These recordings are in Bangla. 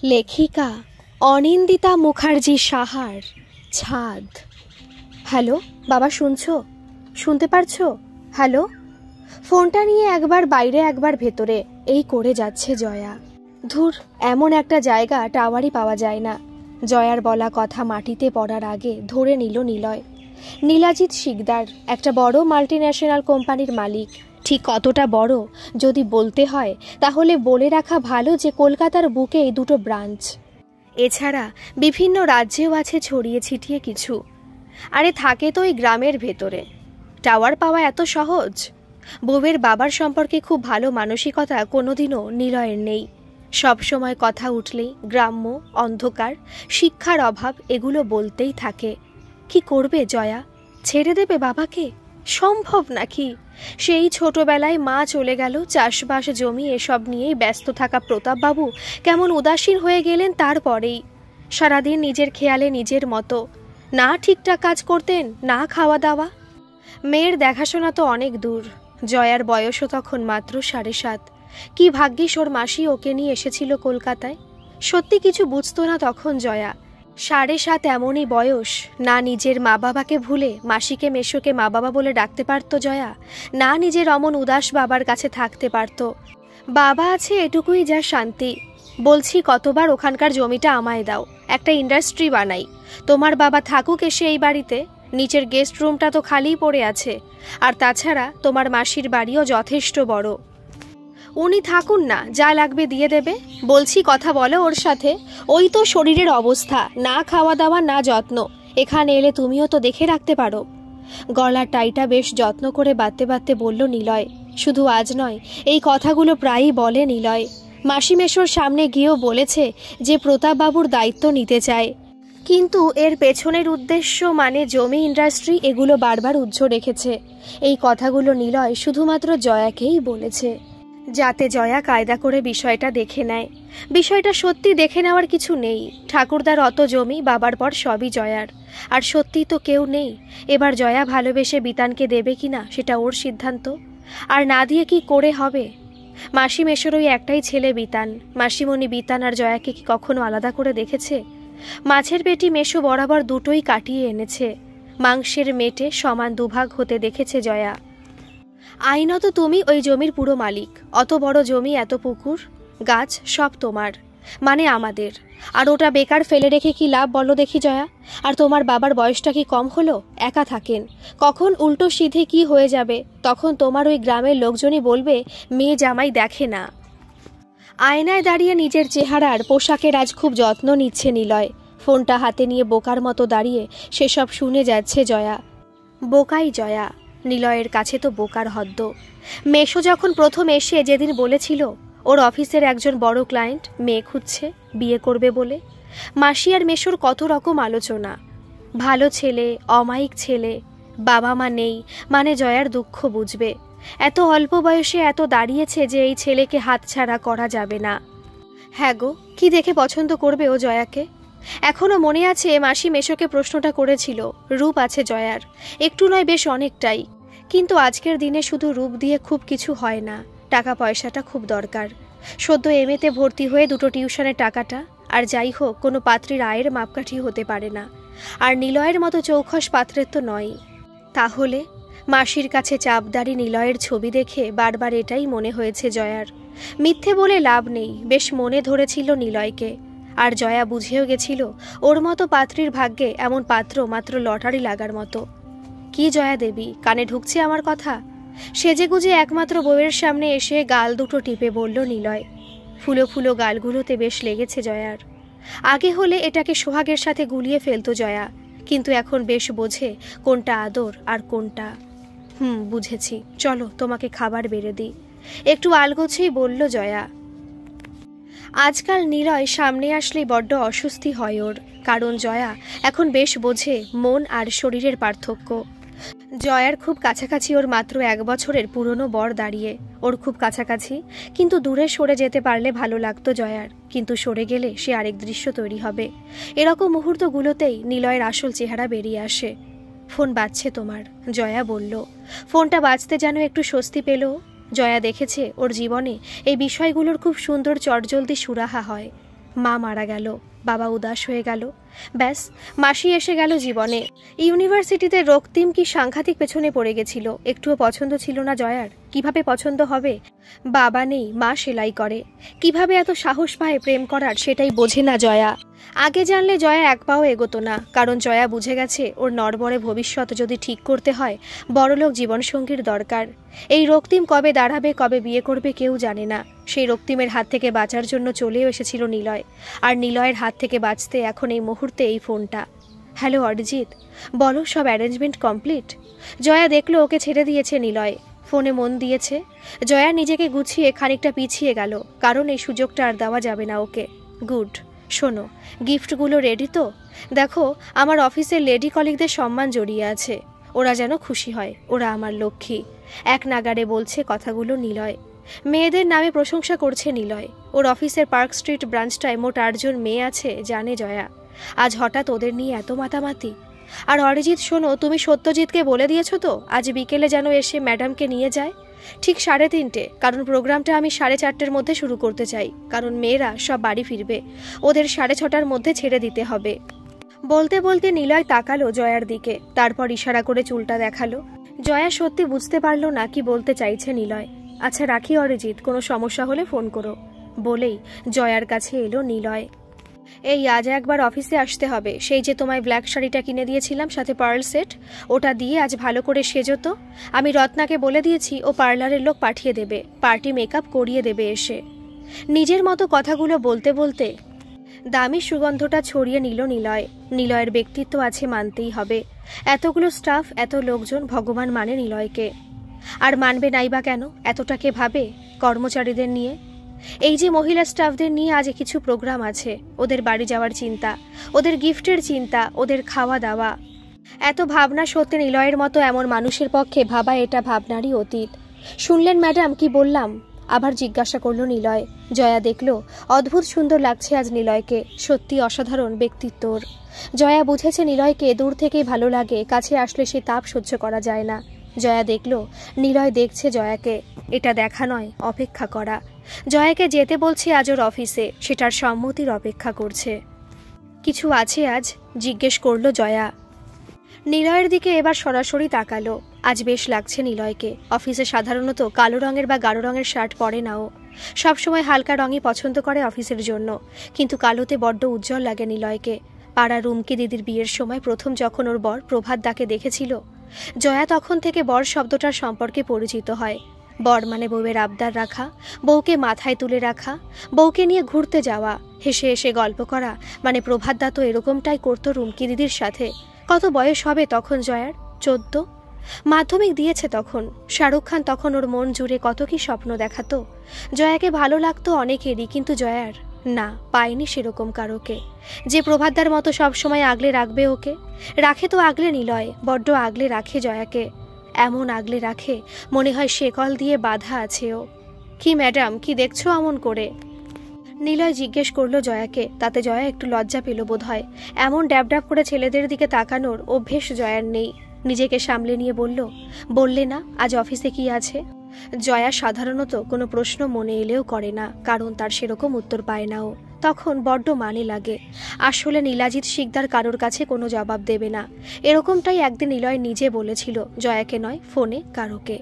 লেখিকা অনিন্দিতা মুখার্জি সাহার ছাদ। হ্যালো বাবা, শুনছো? শুনতে পারছো? হ্যালো। ফোনটা নিয়ে একবার বাইরে একবার ভেতরে এই করে যাচ্ছে জয়া। ধুর, এমন একটা জায়গা টাওয়ারই পাওয়া যায় না। জয়ার বলা কথা মাটিতে পড়ার আগে ধরে নিল নিলয়। নীলাজিৎ শিকদার একটা বড় মাল্টিন্যাশনাল কোম্পানির মালিক। ঠিক কতটা বড় যদি বলতে হয় তাহলে বলে রাখা ভালো যে কলকাতার বুকে এই দুটো ব্রাঞ্চ, এছাড়া বিভিন্ন রাজ্যেও আছে ছড়িয়ে ছিটিয়ে কিছু। আরে থাকে তো এই গ্রামের ভেতরে। টাওয়ার পাওয়া এত সহজ? বউয়ের বাবার সম্পর্কে খুব ভালো মানসিকতা কোনোদিনও নিলয়ের নেই। সব সময় কথা উঠলেই গ্রাম্য, অন্ধকার, শিক্ষার অভাব এগুলো বলতেই থাকে। কি করবে জয়া? ছেড়ে দেবে বাবাকে? সম্ভব নাকি? সেই ছোটবেলায় মা চলে গেল, চাষবাস জমি এসব নিয়েই ব্যস্ত থাকা প্রতাপবাবু কেমন উদাসীন হয়ে গেলেন তারপরেই। সারাদিন নিজের খেয়ালে নিজের মতো, না ঠিকঠাক কাজ করতেন, না খাওয়া দাওয়া। মেয়ের দেখাশোনা তো অনেক দূর। জয়ার বয়সও তখন মাত্র 7.5। কি ভাগ্যিস ওর মাসি ওকে নিয়ে এসেছিল কলকাতায়। সত্যি কিছু বুঝতো না তখন জয়া। 7.5 এমনই বয়স, না নিজের মা বাবাকে ভুলে মাসিকে মেশোকে মা বাবা বলে ডাকতে পারত জয়া, না নিজের অমন উদাস বাবার কাছে থাকতে পারত। বাবা আছে এটুকুই যা শান্তি। বলছি কতবার ওখানকার জমিটা আমায় দাও, একটা ইন্ডাস্ট্রি বানাই। তোমার বাবা থাকুক এসে এই বাড়িতে, নিচের গেস্ট রুমটা তো খালিই পড়ে আছে। আর তাছাড়া তোমার মাসির বাড়িও যথেষ্ট বড়। উনি থাকুন না, যা লাগবে দিয়ে দেবে। বলছি কথা বলো ওর সাথে। ওই তো শরীরের অবস্থা, না খাওয়া দাওয়া না যত্ন। এখানে এলে তুমিও তো দেখে রাখতে পারো। গলার টাইটা বেশ যত্ন করে বাঁধতে বাঁধতে বলল নিলয়। শুধু আজ নয়, এই কথাগুলো প্রায়ই বলে নিলয়। মাসি মেশোর সামনে গিয়েও বলেছে যে প্রতাপবাবুর দায়িত্ব নিতে চায়। কিন্তু এর পেছনের উদ্দেশ্য মানে জমি, ইন্ডাস্ট্রি এগুলো বারবার উজ্জ্ব রেখেছে। এই কথাগুলো নিলয় শুধুমাত্র জয়াকেই বলেছে, যাতে জয়া কায়দা করে বিষয়টা দেখে নেয়। বিষয়টা সত্যি দেখে নেওয়ার কিছু নেই। ঠাকুরদার অত জমি, বাবার পর সবই জয়ার। আর সত্যি তো কেউ নেই। এবার জয়া ভালোবেসে বিতানকে দেবে কিনা সেটা ওর সিদ্ধান্ত। আর না দিয়ে কি করে হবে? মাসি মেশোর ওই একটাই ছেলে বিতান। মাসিমণি বিতান আর জয়াকে কি কখনো আলাদা করে দেখেছে? মাছের পেটি মেশো বরাবর দুটোই কাটিয়ে এনেছে। মাংসের মেটে সমান দুভাগ হতে দেখেছে জয়া। আইনত তুমি ওই জমির পুরো মালিক। অত বড় জমি, এত পুকুর, গাছ সব তোমার, মানে আমাদের। আর ওটা বেকার ফেলে রেখে কি লাভ বলো দেখি জয়া? আর তোমার বাবার বয়সটা কি কম হলো? একা থাকেন। কখন উল্টো সিধে কি হয়ে যাবে তখন তোমার ওই গ্রামের লোকজনই বলবে মেয়ে জামাই দেখে না। আয়নায় দাঁড়িয়ে নিজের চেহারার পোশাকের আজ খুব যত্ন নিচ্ছে নিলয়। ফোনটা হাতে নিয়ে বোকার মতো দাঁড়িয়ে সেসব শুনে যাচ্ছে জয়া। বোকাই জয়া, নিলয়ের কাছে তো বোকার হদ্দ। মেশো যখন প্রথম এসে যেদিন বলেছিল ওর অফিসের একজন বড় ক্লায়েন্ট মেয়ে খুঁজছে, বিয়ে করবে বলে, মাসি আর মেশোর কত রকম আলোচনা। ভালো ছেলে, অমায়িক ছেলে, বাবা মা নেই, মানে জয়ার দুঃখ বুঝবে। এত অল্প বয়সে এত দাঁড়িয়েছে যে এই ছেলেকে হাতছাড়া করা যাবে না। হ্যাঁ গো, কি দেখে পছন্দ করবে ও জয়াকে? এখনো মনে আছে মাসি মেশোকে প্রশ্নটা করেছিল। রূপ আছে জয়ার, একটু নয় বেশ অনেকটাই। কিন্তু আজকের দিনে শুধু রূপ দিয়ে খুব কিছু হয় না, টাকা পয়সাটা খুব দরকার। সদ্য এমএতে ভর্তি হয়ে দুটো টিউশনের টাকাটা, আর যাই হোক কোনো পাত্রীর আয়ের মাপকাঠি হতে পারে না। আর নিলয়ের মতো চৌখস পাত্রের তো নয়। তাহলে মাসির কাছে চাপদারি নিলয়ের ছবি দেখে বারবার এটাই মনে হয়েছে জয়ার। মিথ্যে বলে লাভ নেই, বেশ মনে ধরেছিল নিলয়কে। আর জয়া বুঝেও গেছিল ওর মতো পাত্রীর ভাগ্যে এমন পাত্র মাত্র লটারি লাগার মতো। কি জয়া দেবী, কানে ঢুকছে আমার কথা? সেজেগুজে একমাত্র বউয়ের সামনে এসে গাল দুটো টিপে বলল নিলয়। ফুলো ফুলো গালগুলোতে বেশ লেগেছে জয়ার। আগে হলে এটাকে সোহাগের সাথে গুলিয়ে ফেলতো জয়া, কিন্তু এখন বেশ বোঝে কোনটা আদর আর কোনটা। বুঝেছি, চলো তোমাকে খাবার বেড়ে দিই, একটু আলগোছেই বলল জয়া। আজকাল নিলয় সামনে আসলেই বড্ড অস্বস্তি হয় ওর, কারণ জয়া এখন বেশ বোঝে মন আর শরীরের পার্থক্য। জয়ার খুব কাছাকাছি ওর মাত্র 1 বছরের পুরনো বর দাঁড়িয়ে, ওর খুব কাছাকাছি। কিন্তু দূরে সরে যেতে পারলে ভালো লাগতো জয়ার, কিন্তু সরে গেলে সে আরেক দৃশ্য তৈরি হবে। এরকম মুহূর্তগুলোতেই নিলয়ের আসল চেহারা বেরিয়ে আসে। ফোন বাজছে তোমার, জয়া বলল। ফোনটা বাজতে যেন একটু স্বস্তি পেল। জয়া দেখেছে ওর জীবনে এই বিষয়গুলোর খুব সুন্দর চটজলদি সুরাহা হয়। মা মারা গেল, বাবা উদাস হয়ে গেল, ব্যাস মাসি এসে গেল জীবনে। ইউনিভার্সিটিতে রক্তিম কি সাংঘাতিক পেছনে পড়ে গেছিল, একটুও পছন্দ ছিল না জয়ার। কিভাবে পছন্দ হবে? বাবা নেই, মা সেলাই করে, কিভাবে এত সাহস পায় প্রেম করার সেটাই বোঝে না জয়া। আগে জানলে জয়া এক পাও এগোতো না, কারণ জয়া বুঝে গেছে ওর নড়বড়ে ভবিষ্যৎ যদি ঠিক করতে হয় বড়লোক জীবনসঙ্গীর দরকার। এই রক্তিম কবে দাঁড়াবে, কবে বিয়ে করবে কেউ জানে না। সেই রক্তিমের হাত থেকে বাঁচার জন্য চলেও এসেছিল নিলয়, আর নিলয়ের হাত থেকে বাঁচতে এখন এই মুহূর্তে এই ফোনটা। হ্যালো অরিজিৎ, বলো সব অ্যারেঞ্জমেন্ট কমপ্লিট? জয়া দেখলো ওকে ছেড়ে দিয়েছে নিলয়, ফোনে মন দিয়েছে। জয়া নিজেকে গুছিয়ে খানিকটা পিছিয়ে গেল, কারণ এই সুযোগটা আর দেওয়া যাবে না ওকে। গুড, শোনো, গিফটগুলো রেডি তো? দেখো, আমার অফিসের লেডি কলিগদের সম্মান জড়িয়ে আছে, ওরা যেন খুশি হয়, ওরা আমার লক্ষ্মী। এক নাগারে বলছে কথাগুলো নিলয়। মেয়েদের নামে প্রশংসা করছে নিলয়। ওর অফিসের পার্ক স্ট্রিট ব্রাঞ্চটায় মোট 8 জন মেয়ে আছে, জানে জয়া। আজ হঠাৎ ওদের নিয়ে এত মাতামাতি। আর অরিজিৎ শোনো, তুমি সত্যজিৎকে বলে দিয়েছো তো আজ বিকেলে যেন এসে ম্যাডামকে নিয়ে যায়? ঠিক 3:30, কারণ প্রোগ্রামটা আমি 4:30-র মধ্যে শুরু করতে চাই, কারণ মেয়েরা সব বাড়ি ফিরবে, ওদের 6:30-র মধ্যে ছেড়ে দিতে হবে। বলতে বলতে নিলয় তাকালো জয়ার দিকে, তারপর ইশারা করে চুলটা দেখালো। জয়া সত্যি বুঝতে পারলো না কি বলতে চাইছে নিলয়। আচ্ছা রাখি অরিজিৎ, কোনো সমস্যা হলে ফোন করো, বলেই জয়ার কাছে এলো নিলয়। এই আজ একবার অফিসে আসতে হবে, সেই যে তোমায় ব্ল্যাক শাড়িটা কিনে দিয়েছিলাম সাথে পার্ল সেট, ওটা দিয়ে আজ ভালো করে সেজো তো। আমি রত্নাকে বলে দিয়েছি, ও পার্লারের লোক পাঠিয়ে দেবে, পার্টি মেকআপ করিয়ে দেবে এসে। নিজের মতো কথাগুলো বলতে বলতে দামি সুগন্ধটা ছড়িয়ে নিল নিলয়। নিলয়ের ব্যক্তিত্ব আছে মানতেই হবে, এতগুলো স্টাফ, এত লোকজন, ভগবান মানে নিলয়কে। আর মানবে নাইবা কেন? এতটাকে ভাবে কর্মচারীদের নিয়ে। এই যে মহিলা স্টাফদের নিয়ে আজ কিছু প্রোগ্রাম আছে, ওদের বাড়ি যাওয়ার চিন্তা, ওদের গিফটের চিন্তা, ওদের খাওয়া দাওয়া, এত ভাবনা সত্যি নিলয়ের মতো এমন মানুষের পক্ষে ভাবা এটা ভাবনারই অতীত। শুনলেন ম্যাডাম কি বললাম? আবার জিজ্ঞাসা করলো নিলয়। জয়া দেখলো অদ্ভুত সুন্দর লাগছে আজ নিলয়কে, সত্যি অসাধারণ ব্যক্তিত্বর। জয়া বুঝেছে নিলয়কে দূর থেকেই ভালো লাগে, কাছে আসলে সে তাপ সহ্য করা যায় না। জয়া দেখলো নিলয় দেখছে জয়াকে, এটা দেখা নয়, অপেক্ষা করা। জয়াকে যেতে বলছে আজ ওর অফিসে, সেটার সম্মতির অপেক্ষা করছে। কিছু আছে আজ? জিজ্ঞেস করলো জয়া। নিলয়ের দিকে এবার সরাসরি তাকালো। আজ বেশ লাগছে নিলয়কে। অফিসে সাধারণত কালো রঙের বা গাঢ় রঙের শার্ট পরে না ও, সবসময় হালকা রঙই পছন্দ করে অফিসের জন্য, কিন্তু কালোতে বড্ড উজ্জ্বল লাগে নিলয়কে। পাড়া রুমকি দিদির বিয়ের সময় প্রথম যখন ওর বর প্রভাত দাকে দেখেছিল, জয়া তখন থেকে বর শব্দটার সম্পর্কে পরিচিত হয়। বর মানে বউয়ের আবদার রাখা, বউকে মাথায় তুলে রাখা, বউকে নিয়ে ঘুরতে যাওয়া, হেসে হেসে গল্প করা, মানে প্রভাত দা তো এরকমটাই করতো রুমকি দিদির সাথে। কত বয়স হবে তখন জয়ার? 14। মাধ্যমিক দিয়েছে তখন। শাহরুখ খান তখন ওর মন জুড়ে কত কি স্বপ্ন দেখাতো। জয়াকে ভালো লাগতো অনেকেরই, কিন্তু জয়ার না, পায়নি সেরকম কারোকে যে প্রভাতদার মতো সবসময় আগলে রাখবে ওকে। রাখে তো আগলে নিলয়, বড্ড আগলে রাখে জয়াকে, এমন আগলে রাখে মনে হয় শেকল দিয়ে বাঁধা আছে ও। কি ম্যাডাম, কি দেখছো অমন করে? নিলয় জিজ্ঞেস করলো জয়াকে। তাতে জয়া একটু লজ্জা পেল বোধ হয়, এমন ড্যাব ড্যাব করে ছেলেদের দিকে তাকানোর অভ্যেস জয়ার নেই। নিজেকে সামলে নিয়ে বলল, বললে না আজ অফিসে কি আছে? জয়া সাধারণত কোনো প্রশ্ন মনে এলেও করে না, কারণ তার সেরকম উত্তর পায় না ও। তখন বড্ড মানে লাগে। আসলে নীলাজিৎ শিকদার কারোর কাছে কোনো জবাব দেবে না, এরকমটাই একদিন নিলয় নিজে বলেছিল, জয়াকে নয়, ফোনে কারোকে।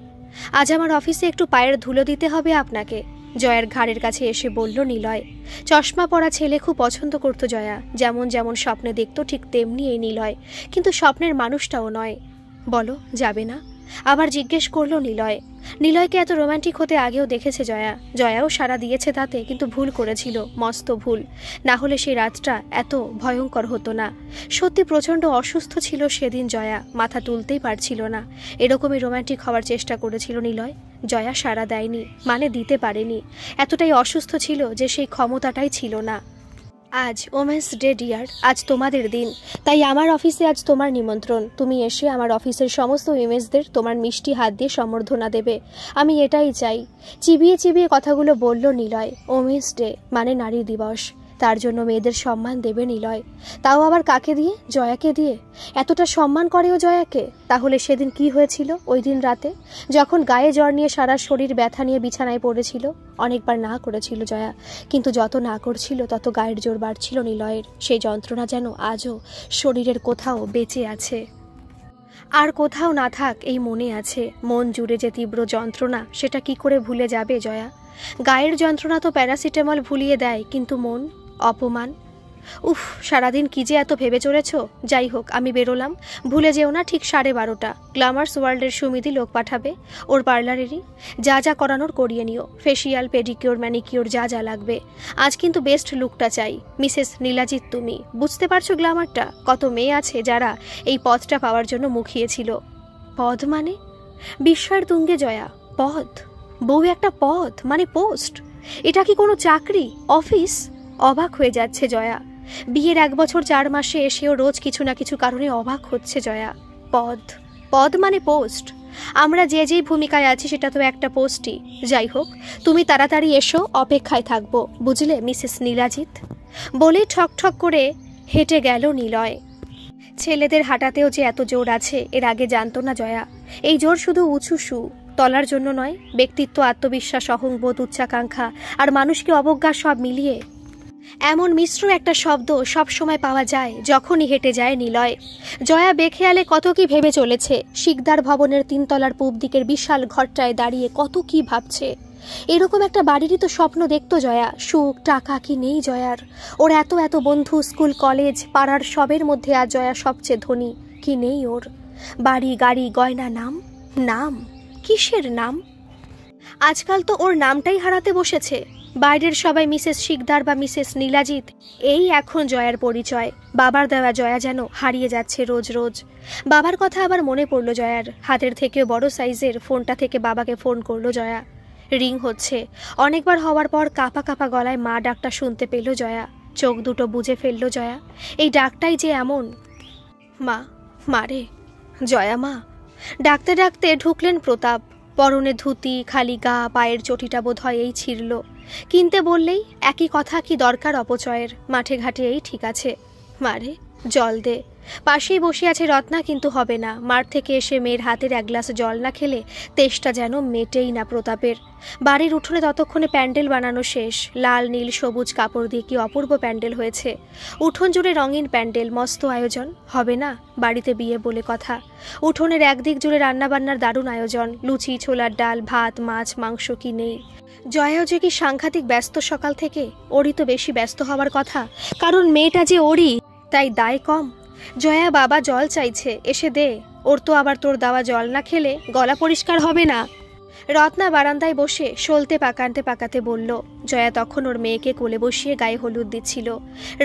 আজ আমার অফিসে একটু পায়ের ধুলো দিতে হবে আপনাকে, জয়ার ঘাড়ের কাছে এসে বলল নিলয়। চশমা পরা ছেলে খুব পছন্দ করতো জয়া, যেমন যেমন স্বপ্নে দেখতো ঠিক তেমনি এই নিলয়, কিন্তু স্বপ্নের মানুষটাও নয়। বলো, যাবে না? আবার জিজ্ঞেস করলো নিলয়। নিলয়কে এত রোমান্টিক হতে আগেও দেখেছে জয়া, জয়াও সাড়া দিয়েছে তাতে, কিন্তু ভুল করেছিল, মস্ত ভুল। না হলে সেই রাতটা এত ভয়ঙ্কর হতো না। সত্যি প্রচণ্ড অসুস্থ ছিল সেদিন জয়া, মাথা তুলতেই পারছিল না। এরকমই রোমান্টিক হওয়ার চেষ্টা করেছিল নিলয়, জয়া সাড়া দেয়নি, মানে দিতে পারেনি। এতটাই অসুস্থ ছিল যে সেই ক্ষমতাটাই ছিল না। আজ ওমেন্স ডে ডিয়ার, আজ তোমাদের দিন, তাই আমার অফিসে আজ তোমার নিমন্ত্রণ। তুমি এসে আমার অফিসের সমস্ত উইমেন্সদের তোমার মিষ্টি হাত দিয়ে সম্বর্ধনা দেবে, আমি এটাই চাই। চিবিয়ে চিবিয়ে কথাগুলো বলল নিলয়। ওমেন্স ডে মানে নারী দিবস, তার জন্য মেয়েদের সম্মান দেবে নিলয়, তাও আবার কাকে দিয়ে? জয়াকে দিয়ে। এতটা সম্মান করেও জয়াকে। তাহলে সেদিন কি হয়েছিল? ওই দিন রাতে যখন গায়ে জ্বর নিয়ে সারা শরীর ব্যথা নিয়ে বিছানায় পড়েছিল, অনেকবার না করেছিল জয়া, কিন্তু যত না করছিল তত গায়ের জোর বাড়ছিল নিলয়ের। সেই যন্ত্রণা যেন আজও শরীরের কোথাও বেঁচে আছে। আর কোথাও না থাক, এই মনে আছে। মন জুড়ে যে তীব্র যন্ত্রণা, সেটা কি করে ভুলে যাবে জয়া? গায়ের যন্ত্রণা তো প্যারাসিটামল ভুলিয়ে দেয়, কিন্তু মন? অপমান। উফ, সারাদিন কি যে এত ভেবে চলেছ। যাই হোক, আমি বেরোলাম। ভুলে যেও না, ঠিক 12:30 গ্ল্যামার্স ওয়ার্ল্ডের সুমিদি লোক পাঠাবে, ওর পার্লারেরই। যা যা করানোর করিয়ে নিও, ফেসিয়াল, পেডিকিওর, ম্যানিকিওর, যা যা লাগবে। আজ কিন্তু বেস্ট লুকটা চাই। মিসেস নীলাজিৎ তুমি বুঝতে পারছো গ্ল্যামারটা? কত মেয়ে আছে যারা এই পদটা পাওয়ার জন্য মুখিয়েছিল। পদ মানে? বিস্ময়ের তুঙ্গে জয়া। পদ? বউ একটা পদ মানে পোস্ট? এটা কি কোনো চাকরি, অফিস? অবাক হয়ে যাচ্ছে জয়া। বিয়ের 1 বছর 4 মাসে এসেও রোজ কিছু না কিছু কারণে অবাক হচ্ছে জয়া। পদ? পদ মানে পোস্ট? আমরা যে যেই ভূমিকায় আছি সেটা তো একটা পোস্টই। যাই হোক, তুমি তাড়াতাড়ি এসো, অপেক্ষায় থাকবো, বুঝলে মিসেস নীলাজিৎ? বলে ঠক ঠক করে হেঁটে গেল নিলয়। ছেলেদের হাঁটাতেও যে এত জোর আছে, এর আগে জানতো না জয়া। এই জোর শুধু উঁচু সু তলার জন্য নয়, ব্যক্তিত্ব, আত্মবিশ্বাস, অহংবোধ, উচ্চাকাঙ্ক্ষা আর মানুষকে অবজ্ঞা সব মিলিয়ে এমন মিশ্র একটা শব্দ সব সময় পাওয়া যায় যখনই হেঁটে যায় নিলয়। জয়া বেখেয়ালে কত কি ভেবে চলেছে। শিকদার ভবনের 3 তলার পূব দিকের বিশাল ঘরটায় দাঁড়িয়ে কত কি ভাবছে। এরকম একটা বাড়িরই তো স্বপ্ন দেখতো জয়া। সুখ, টাকা কি নেই জয়ার? ওর এত এত বন্ধু, স্কুল, কলেজ, পাড়ার সবের মধ্যে আজ জয়া সবচেয়ে ধনী। কি নেই ওর? বাড়ি, গাড়ি, গয়না, নাম। নাম? কিসের নাম? আজকাল তো ওর নামটাই হারাতে বসেছে। বাইরের সবাই মিসেস শিকদার বা মিসেস নীলাজিৎ, এই এখন জয়ার পরিচয়। বাবার দেওয়া জয়া যেন হারিয়ে যাচ্ছে রোজ রোজ। বাবার কথা আবার মনে পড়ল জয়ার। হাতের থেকেও বড় সাইজের ফোনটা থেকে বাবাকে ফোন করলো জয়া। রিং হচ্ছে। অনেকবার হওয়ার পর কাঁপা কাঁপা গলায় মা ডাকটা শুনতে পেল জয়া। চোখ দুটো বুজে ফেলল জয়া। এই ডাকটাই যে এমন। মা, মারে, জয়া মা। ডাকতে ডাকতে ঢুকলেন প্রতাপ। পরনে ধুতি, খালি গা, পায়ের চটিটা বোধ হয় এই ছিঁড়ল। কিনতে বললেই একই কথা, কি দরকার অপচয়ের? মাঠে ঘাটে এই ঠিক আছে। মারে, জল দে। পাশেই বসে আছে রত্না, কিন্তু হবে না। মাঠ থেকে এসে মেয়ের হাতের 1 গ্লাস জল না খেলে তেষ্টা যেন মেটেই না প্রতাপের। বাড়ির উঠোনে ততক্ষণে প্যান্ডেল বানানো শেষ। লাল, নীল, সবুজ কাপড় দিয়ে কি অপূর্ব প্যান্ডেল হয়েছে। উঠোন জুড়ে রঙিন প্যান্ডেল, মস্ত আয়োজন। হবে না? বাড়িতে বিয়ে বলে কথা। উঠোনের একদিক জুড়ে রান্নাবান্নার দারুণ আয়োজন। লুচি, ছোলার ডাল, ভাত, মাছ, মাংস কি নেই। জয়াও যে কি সাংঘাতিক ব্যস্ত সকাল থেকে। ওরই তো বেশি ব্যস্ত হওয়ার কথা, কারণ মেয়েটা যে ওরই, তাই দায় কম। জয়া, বাবা জল চাইছে, এসে দে। ওর তো আবার তোর দেওয়া জল না খেলে গলা পরিষ্কার হবে না। রত্না বারান্দায় বসে সলতে পাকাতে পাকাতে বলল। জয়া তখন ওর মেয়েকে কোলে বসিয়ে গায়ে হলুদ দিচ্ছিল।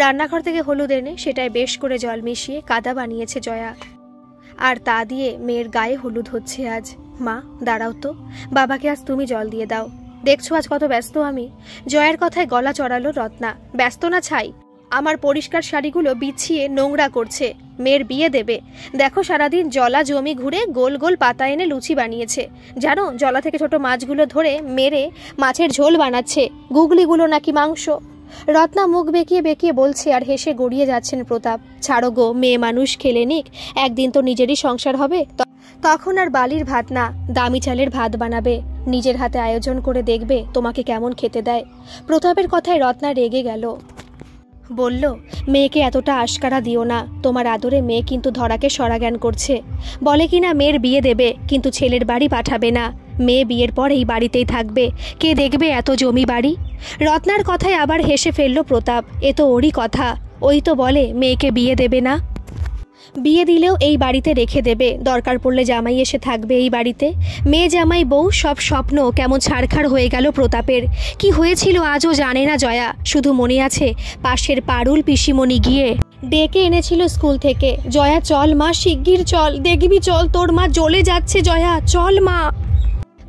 রান্নাঘর থেকে হলুদ এনে সেটায় বেশ করে জল মিশিয়ে কাদা বানিয়েছে জয়া, আর তা দিয়ে মেয়ের গায়ে হলুদ হচ্ছে আজ। মা, দাঁড়াও তো, বাবাকে আজ তুমি জল দিয়ে দাও। দেখছো আজ কত ব্যস্ত আমি। জয়ার কথায় গলা চড়ালো রত্না। ব্যস্ত না ছাই, আমার পরিষ্কার শাড়িগুলো বিছিয়ে নোংরা করছে। মেয়ের বিয়ে দেবে, দেখো সারাদিন জলা জমি ঘুরে গোল গোল পাতা এনে লুচি বানিয়েছে। জানো, জলা থেকে ছোট মাছগুলো ধরে মেরে মাছের ঝোল বানাচ্ছে। গুগলিগুলো নাকি মাংস। রত্না মুখ বেঁকিয়ে বেঁকিয়ে বলছে, আর হেসে গড়িয়ে যাচ্ছেন প্রতাপ। ছাড়ো গো, মেয়ে মানুষ খেলে নিক, একদিন তো নিজেরই সংসার হবে। তখন আর বালির ভাত না, দামি চালের ভাত বানাবে, নিজের হাতে আয়োজন করে দেখবে তোমাকে কেমন খেতে দেয়। প্রতাপের কথায় রত্না রেগে গেল। বলল, মেয়েকে এতটা আশকারা দিও না। তোমার আদরে মেয়ে কিন্তু ধরাকে সরাজ্ঞান করছে। বলে কিনা মেয়ের বিয়ে দেবে, কিন্তু ছেলের বাড়ি পাঠাবে না। মেয়ে বিয়ের পর এই বাড়িতেই থাকবে। কে দেখবে এত জমি বাড়ি? রত্নার কথায় আবার হেসে ফেলল প্রতাপ। এ তো ওরই কথা। ওই তো বলে মেয়েকে বিয়ে দেবে না। বিয়ে দিলেও এই বাড়িতে রেখে দেবে, দরকার পড়লে জামাই এসে থাকবে এই বাড়িতে। মেয়ে জামাই বউ সব স্বপ্ন কেমন ছাড়খাড় হয়ে গেল প্রতাপের। কি হয়েছিল আজও জানে না জয়া, শুধু মনে আছে পাশের পারুল পিসিমণি গিয়ে ডেকে এনেছিল স্কুল থেকে। জয়া চল মা, শিগগির চল, দেখবি চল, তোর মা জ্বলে যাচ্ছে। জয়া চল মা।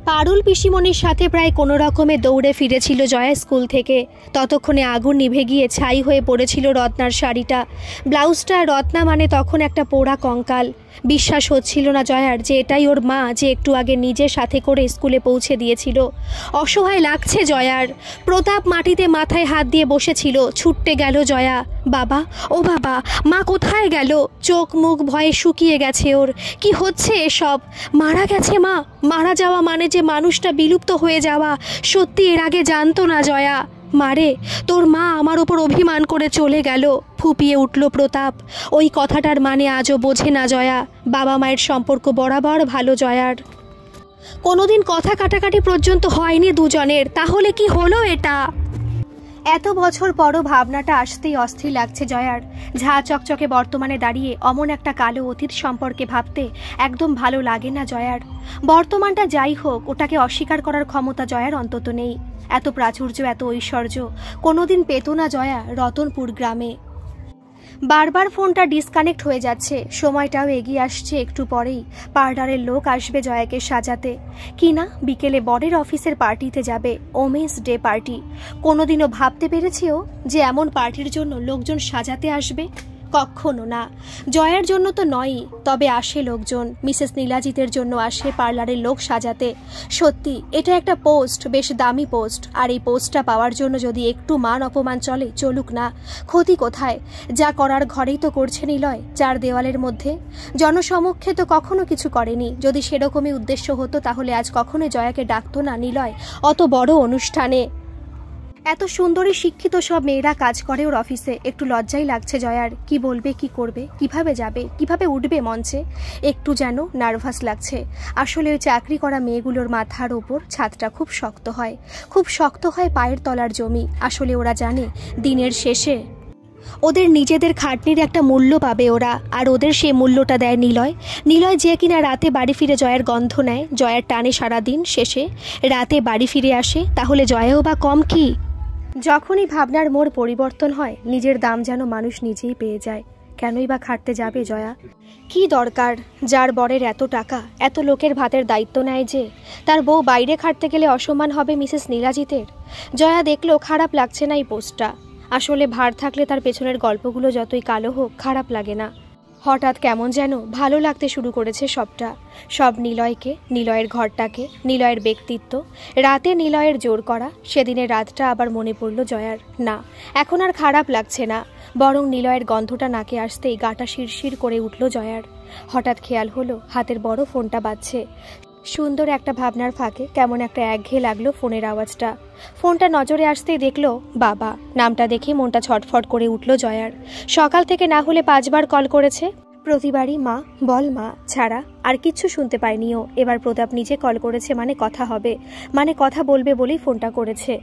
পারুল পিসিমণির সাথে প্রায় কোনো রকমে দৌড়ে ফিরেছিল জয়া স্কুল থেকে। ততক্ষণে আগুন নিভে গিয়ে ছাই হয়ে পড়েছিল রত্নার শাড়িটা, ব্লাউজটা। রত্না মানে তখন একটা পোড়া কঙ্কাল। বিশ্বাস হচ্ছিল না জয়ার যে এটাই ওর মা, যে একটু আগে নিজের সাথে করে স্কুলে পৌঁছে দিয়েছিল। অসহায় লাগছে জয়ার। প্রতাপ মাটিতে মাথায় হাত দিয়ে বসেছিল। ছুটতে গেল জয়া। বাবা, ও বাবা, মা কোথায় গেল? চোখ মুখ ভয়ে শুকিয়ে গেছে ওর। কি হচ্ছে এসব? মারা গেছে মা? মারা যাওয়া মানে যে মানুষটা বিলুপ্ত হয়ে যাওয়া। সত্যি এর আগে জানতো না জয়া। মারে, তোর মা আমার ওপর অভিমান করে চলে গেল, ফুপিয়ে উঠল প্রতাপ। ওই কথাটার মানে আজও বোঝে না জয়া। বাবা মায়ের সম্পর্ক বরাবর ভালো জয়ার। কোনোদিন কথা কাটাকাটি পর্যন্ত হয়নি দুজনের। তাহলে কি হলো এটা? এত বছর পরও ভাবনাটা আসতেই অস্থির লাগছে জয়ার। ঝা চকচকে বর্তমানে দাঁড়িয়ে অমন একটা কালো অতীত সম্পর্কে ভাবতে একদম ভালো লাগে না জয়ার। বর্তমানটা যাই হোক, ওটাকে অস্বীকার করার ক্ষমতা জয়ার অন্তত নেই। এত প্রাচুর্য, এত ঐশ্বর্য কোনোদিন পেত না জয়া রতনপুর গ্রামে। বারবার ফোনটা ডিসকানেক্ট হয়ে যাচ্ছে। সময়টাও এগিয়ে আসছে। একটু পরেই পার্লারের লোক আসবে জয়াকে সাজাতে। কি না, বিকেলে বরের অফিসের পার্টিতে যাবে, ওমেন্স ডে পার্টি। কোনোদিনও ভাবতে পেরেছেও যে এমন পার্টির জন্য লোকজন সাজাতে আসবে? কখনো না। জয়ার জন্য তো নয়ই, তবে আসে লোকজন। মিসেস নীলাজিতের জন্য আসে পার্লারের লোক সাজাতে। সত্যি এটা একটা পোস্ট, বেশ দামি পোস্ট। আর এই পোস্টটা পাওয়ার জন্য যদি একটু মান অপমান চলে, চলুক না, ক্ষতি কোথায়? যা করার ঘরেই তো করছে নিলয়, চার দেওয়ালের মধ্যে। জনসমক্ষে তো কখনো কিছু করেনি। যদি সেরকমই উদ্দেশ্য হতো তাহলে আজ কখনোই জয়াকে ডাকতো না নিলয় অত বড় অনুষ্ঠানে। এত সুন্দরী শিক্ষিত সব মেয়েরা কাজ করে ওর অফিসে। একটু লজ্জাই লাগছে জয়ার। কি বলবে, কি করবে, কিভাবে যাবে, কিভাবে উঠবে মঞ্চে? একটু যেন নার্ভাস লাগছে। আসলে ওই চাকরি করা মেয়েগুলোর মাথার ওপর ছাদটা খুব শক্ত হয়, খুব শক্ত হয় পায়ের তলার জমি। আসলে ওরা জানে দিনের শেষে ওদের নিজেদের খাটনির একটা মূল্য পাবে ওরা, আর ওদের সেই মূল্যটা দেয় নিলয়। নিলয় যে কিনা রাতে বাড়ি ফিরে জয়ার গন্ধ নেয়, জয়ার টানে সারাদিন, শেষে রাতে বাড়ি ফিরে আসে। তাহলে জয়াও বা কম কি? যখনই ভাবনার মোড় পরিবর্তন হয়, নিজের দাম যেন মানুষ নিজেই পেয়ে যায়। কেনই বা খাটতে যাবে জয়া? কি দরকার? যার বরের এত টাকা, এত লোকের ভাতের দায়িত্ব নেয়, যে তার বউ বাইরে খাটতে গেলে অসম্মান হবে মিসেস নীলাজিতের। জয়া দেখলো খারাপ লাগছে না এই পোস্টটা। আসলে ভার থাকলে তার পেছনের গল্পগুলো যতই কালো হোক খারাপ লাগে না। হঠাৎ কেমন যেন ভালো লাগতে শুরু করেছে সবটা। সব নিলয়কে, নিলয়ের ঘরটাকে, নিলয়ের ব্যক্তিত্ব, রাতে নিলয়ের জোর করা। সেদিনের রাতটা আবার মনে পড়ল জয়ার। না, এখন আর খারাপ লাগছে না, বরং নিলয়ের গন্ধটা নাকে আসতেই গাটা শিরশির করে উঠল জয়ার। হঠাৎ খেয়াল হলো হাতের বড় ফোনটা বাজছে। সুন্দর একটা ভাবনার ফাঁকে কেমন একটা একঘেয়ে লাগলো ফোনের আওয়াজটা। ফোনটা নজরে আসতেই দেখলো বাবা। নামটা দেখে মনটা ছটফট করে উঠল জয়ার। সকাল থেকে না হলে 5 বার কল করেছে। প্রতিবারই মা, বল মা ছাড়া আর কিচ্ছু শুনতে পায়নিও। এবার প্রতাপ নিজে কল করেছে, মানে কথা হবে, মানে কথা বলবে বলেই ফোনটা করেছে।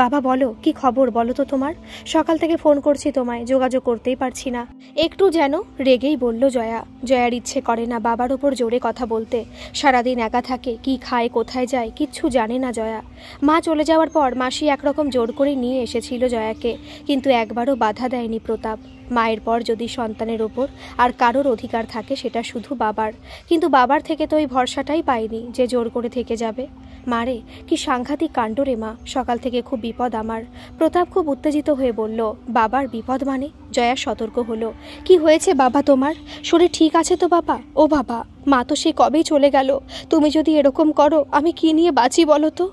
বাবা বলো, কি খবর বলো তো তোমার? সকাল থেকে ফোন করছি তোমায়, যোগাযোগ করতেই পারছি না। একটু যেন রেগেই বলল জয়া। জয়ার ইচ্ছে করে না বাবার ওপর জোরে কথা বলতে। সারাদিন একা থাকে, কি খায়, কোথায় যায়, কিচ্ছু জানে না জয়া। মা চলে যাওয়ার পর মাসি একরকম জোর করে নিয়ে এসেছিল জয়াকে, কিন্তু একবারও বাধা দেয়নি প্রতাপ। মায়ের পর যদি সন্তানের ওপর আর কারোর অধিকার থাকে সেটা শুধু বাবার। কিন্তু বাবার থেকে তো ওই ভরসাটাই পাইনি যে জোর করে থেকে যাবে। মারে, কি সাংঘাতিক কাণ্ড রে মা, সকাল থেকে খুব বিপদ আমার। প্রতাপ খুব উত্তেজিত হয়ে বলল। বাবার বিপদ মানে? জয়া সতর্ক হলো। কি হয়েছে বাবা তোমার? শরীর ঠিক আছে তো বাবা? ও বাবা, মা তো সে কবেই চলে গেল। তুমি যদি এরকম করো আমি কি নিয়ে বাঁচি বলো তো?